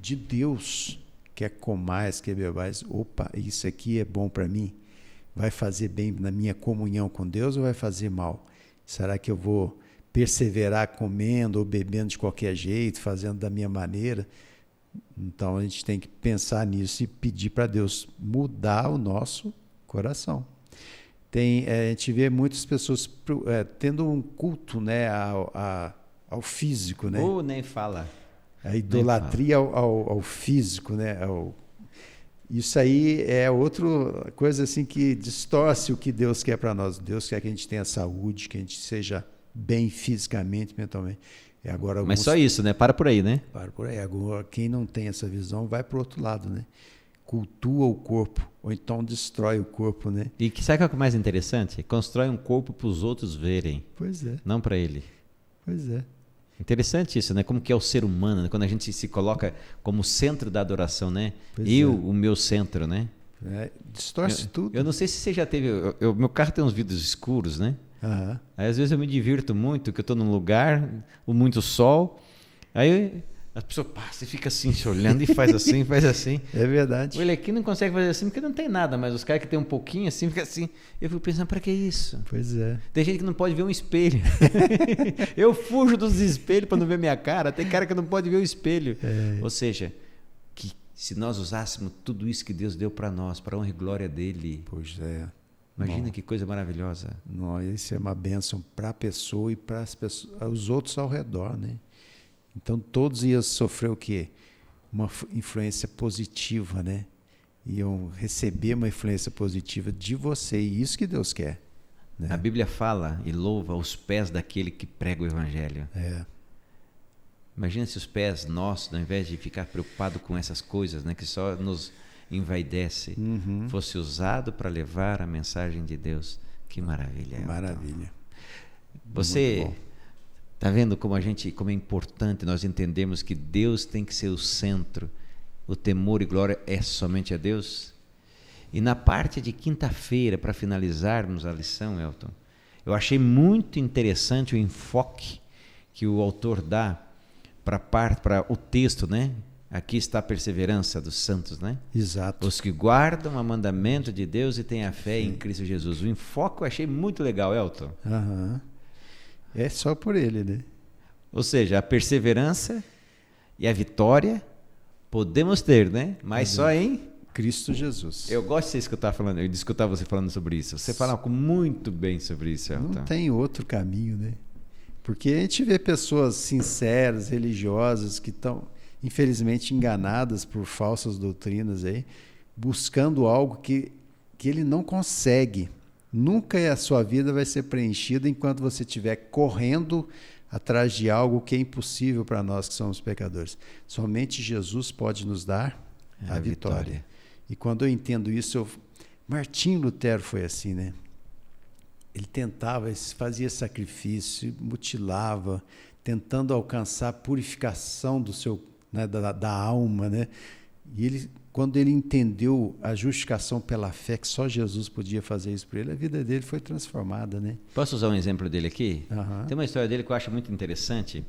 De Deus. Quer comais, quer bebais, opa, isso aqui é bom para mim? Vai fazer bem na minha comunhão com Deus ou vai fazer mal? Será que eu vou perseverar comendo ou bebendo de qualquer jeito, fazendo da minha maneira? Então a gente tem que pensar nisso e pedir para Deus mudar o nosso coração. A gente vê muitas pessoas tendo um culto, né, ao físico, né?
Nem fala.
A idolatria ao físico, né? Isso aí é outra coisa assim que distorce o que Deus quer para nós. Deus quer que a gente tenha saúde, que a gente seja bem fisicamente, mentalmente.
Mas só isso, né? Para por aí, né?
Para por aí. Agora, quem não tem essa visão vai para o outro lado, né? Cultua o corpo, ou então destrói o corpo, né?
E sabe o que é o mais interessante? Constrói um corpo para os outros verem.
Pois é.
Não para ele.
Pois é.
Interessante isso, né? Como que é o ser humano, né? Quando a gente se coloca como centro da adoração, né?
Pois
o meu centro, né?
Distorce tudo.
Eu não sei se você já teve... meu carro tem uns vidros escuros, né?
Uhum.
Aí às vezes eu me divirto muito, que eu estou num lugar, muito sol, aí as pessoas passam e fica assim, se olhando e faz assim, faz assim.
É verdade.
Ele aqui não consegue fazer assim porque não tem nada, mas os caras que tem um pouquinho assim, fica assim. Eu fico pensando, para que isso?
Pois é.
Tem gente que não pode ver um espelho. Eu fujo dos espelhos para não ver minha cara. Tem cara que não pode ver o espelho. Ou seja, que se nós usássemos tudo isso que Deus deu para nós, para honra e glória dele.
Pois é.
Imagina que coisa maravilhosa.
Não, isso é uma bênção para a pessoa e para os outros ao redor, né? Então todos iam sofrer o quê? Uma influência positiva, né? Iam receber uma influência positiva de você, e isso que Deus quer, né?
A Bíblia fala e louva os pés daquele que prega o Evangelho. Imagina se os pés nossos, ao invés de ficar preocupado com essas coisas, né, que só nos envaidece, fosse usado para levar a mensagem de Deus. Que maravilha.
Maravilha.
Você está vendo como é importante nós entendermos que Deus tem que ser o centro, o temor e glória é somente a Deus? E na parte de quinta-feira, para finalizarmos a lição, Elton, eu achei muito interessante o enfoque que o autor dá para o texto, né? Aqui está a perseverança dos santos, né?
Exato.
Os que guardam o mandamento de Deus e têm a fé em Cristo Jesus. O enfoque eu achei muito legal, Elton.
É só por ele, né?
Ou seja, a perseverança e a vitória podemos ter, né? Mas só em
Cristo Jesus.
Eu gosto de escutar você falando sobre isso. Você fala muito bem sobre isso, Elton.
Não tem outro caminho, né? Porque a gente vê pessoas sinceras, religiosas, que estão infelizmente enganadas por falsas doutrinas aí, buscando algo que ele não consegue. Nunca a sua vida vai ser preenchida enquanto você estiver correndo atrás de algo que é impossível para nós que somos pecadores. Somente Jesus pode nos dar a vitória. E quando eu entendo isso, Martim Lutero foi assim, né? Ele tentava, fazia sacrifício, mutilava, tentando alcançar a purificação do seu, né, da alma, né? E quando ele entendeu a justificação pela fé, que só Jesus podia fazer isso por ele, a vida dele foi transformada, né?
Posso usar um exemplo dele aqui? Tem uma história dele que eu acho muito interessante,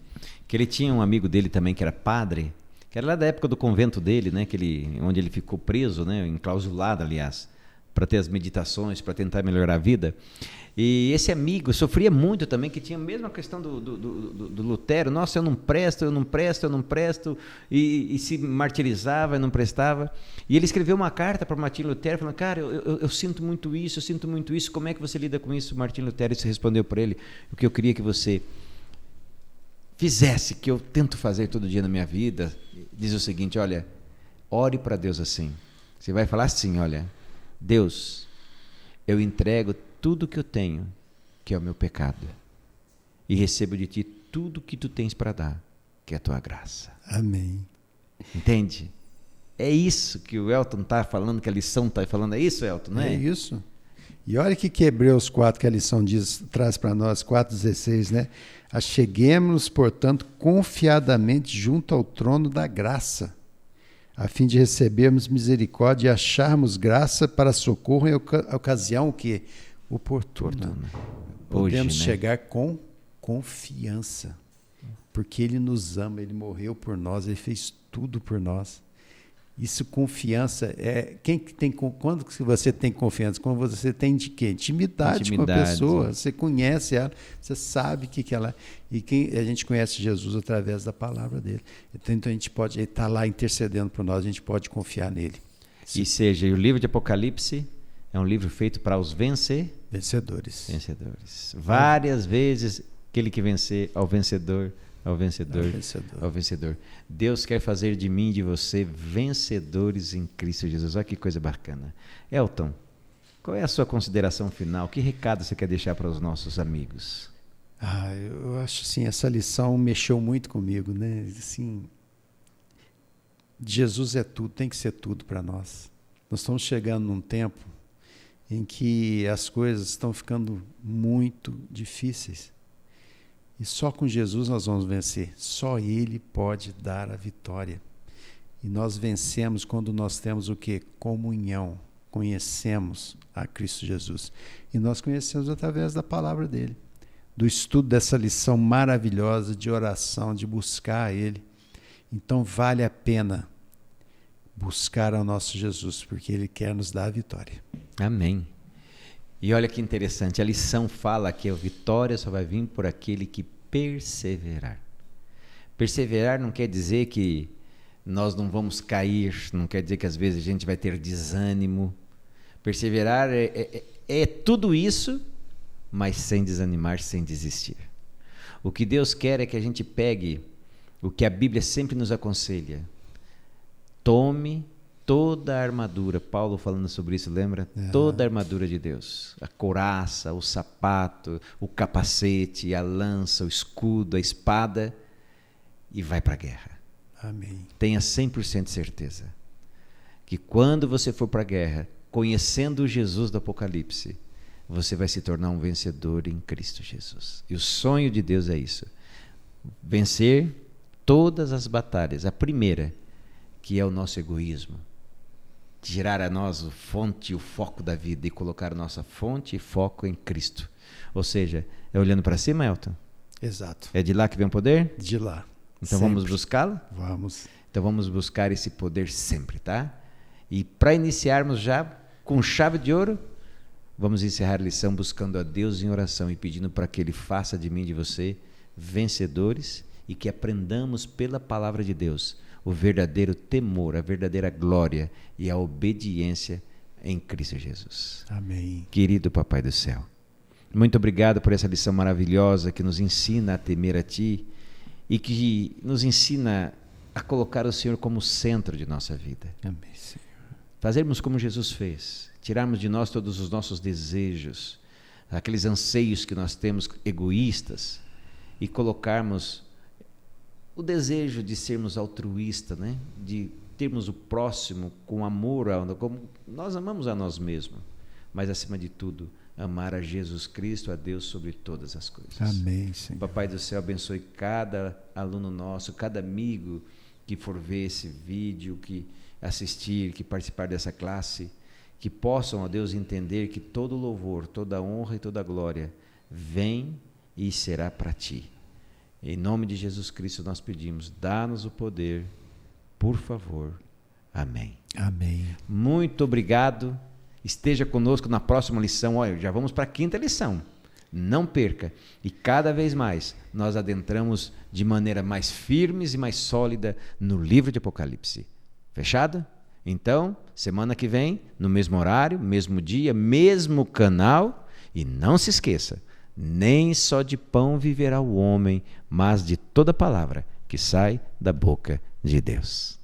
que ele tinha um amigo dele também que era padre, que era lá da época do convento dele, né? Onde ele ficou preso, né? Enclausulado, aliás, para ter as meditações, para tentar melhorar a vida. E esse amigo sofria muito também, que tinha a mesma questão do Lutero. Nossa, eu não presto, e se martirizava e não prestava. E ele escreveu uma carta para Martim Lutero, falando, cara, eu sinto muito isso, como é que você lida com isso? Martim Lutero respondeu para ele, o que eu queria que você fizesse, que eu tento fazer todo dia na minha vida, diz o seguinte, olha, ore para Deus assim. Você vai falar assim, olha, Deus, eu entrego tudo que eu tenho, que é o meu pecado, e recebo de ti tudo que tu tens para dar, que é a tua graça.
Amém.
Entende? É isso que o Elton está falando, que a lição está falando. É isso, Elton, não é?
É isso. E olha que Hebreus 4, que a lição traz para nós, 4,16, né? Acheguemos-nos, portanto, confiadamente junto ao trono da graça, a fim de recebermos misericórdia e acharmos graça para socorro em ocasião o quê? Oportuna. Podemos chegar com confiança, porque Ele nos ama, Ele morreu por nós, Ele fez tudo por nós. Isso, confiança, quando você tem confiança? Quando você tem de quê? Intimidade com a pessoa, você conhece ela, você sabe que ela é. E a gente conhece Jesus através da palavra dele. Então a gente pode, ele está lá intercedendo por nós, a gente pode confiar nele.
E seja, o livro de Apocalipse é um livro feito para os
vencedores.
Várias vezes, aquele que vencer, ao vencedor. Deus quer fazer de mim e de você vencedores em Cristo Jesus. Olha que coisa bacana. Elton, qual é a sua consideração final? Que recado você quer deixar para os nossos amigos?
Eu acho assim, essa lição mexeu muito comigo, né? Assim, Jesus é tudo, tem que ser tudo para nós. Nós estamos chegando num tempo em que as coisas estão ficando muito difíceis. E só com Jesus nós vamos vencer. Só Ele pode dar a vitória. E nós vencemos quando nós temos o quê? Comunhão. Conhecemos a Cristo Jesus. E nós conhecemos através da palavra dele. Do estudo dessa lição maravilhosa de oração, de buscar a Ele. Então vale a pena buscar ao nosso Jesus, porque Ele quer nos dar a vitória.
Amém. E olha que interessante, a lição fala que a vitória só vai vir por aquele que perseverar. Perseverar não quer dizer que nós não vamos cair, não quer dizer que às vezes a gente vai ter desânimo. Perseverar é tudo isso, mas sem desanimar, sem desistir. O que Deus quer é que a gente pegue o que a Bíblia sempre nos aconselha. Tome toda a armadura. Paulo falando sobre isso, lembra? Toda a armadura de Deus. A couraça, o sapato, o capacete, a lança, o escudo, a espada, e vai para a guerra.
Amém.
Tenha 100% certeza que quando você for para a guerra, conhecendo o Jesus do Apocalipse, você vai se tornar um vencedor em Cristo Jesus. E o sonho de Deus é isso. Vencer todas as batalhas. A primeira, que é o nosso egoísmo. Tirar a nós a fonte e o foco da vida e colocar a nossa fonte e foco em Cristo. Ou seja, é olhando para cima, Elton?
Exato.
É de lá que vem o poder?
De lá.
Então
sempre.
Vamos buscá-lo?
Vamos.
Então vamos buscar esse poder sempre, tá? E para iniciarmos já com chave de ouro, vamos encerrar a lição buscando a Deus em oração e pedindo para que Ele faça de mim e de você vencedores e que aprendamos pela palavra de Deus o verdadeiro temor, a verdadeira glória e a obediência em Cristo Jesus.
Amém.
Querido Papai do céu, muito obrigado por essa lição maravilhosa que nos ensina a temer a Ti e que nos ensina a colocar o Senhor como centro de nossa vida.
Amém, Senhor.
Fazermos como Jesus fez, tirarmos de nós todos os nossos desejos, aqueles anseios que nós temos egoístas e colocarmos o desejo de sermos altruístas, né? De termos o próximo com amor, como nós amamos a nós mesmos, mas acima de tudo, amar a Jesus Cristo, a Deus sobre todas as coisas.
Amém, Senhor.
Papai do céu, abençoe cada aluno nosso, cada amigo que for ver esse vídeo, que assistir, que participar dessa classe, que possam, ó Deus, entender que todo louvor, toda honra e toda glória vem e será para Ti. Em nome de Jesus Cristo nós pedimos, dá-nos o poder, por favor. Amém.
Amém.
Muito obrigado. Esteja conosco na próxima lição. Olha, já vamos para a 5ª lição. Não perca. E cada vez mais nós adentramos de maneira mais firmes e mais sólida no livro de Apocalipse. Fechado? Então, semana que vem, no mesmo horário, mesmo dia, mesmo canal. E não se esqueça, nem só de pão viverá o homem, mas de toda palavra que sai da boca de Deus.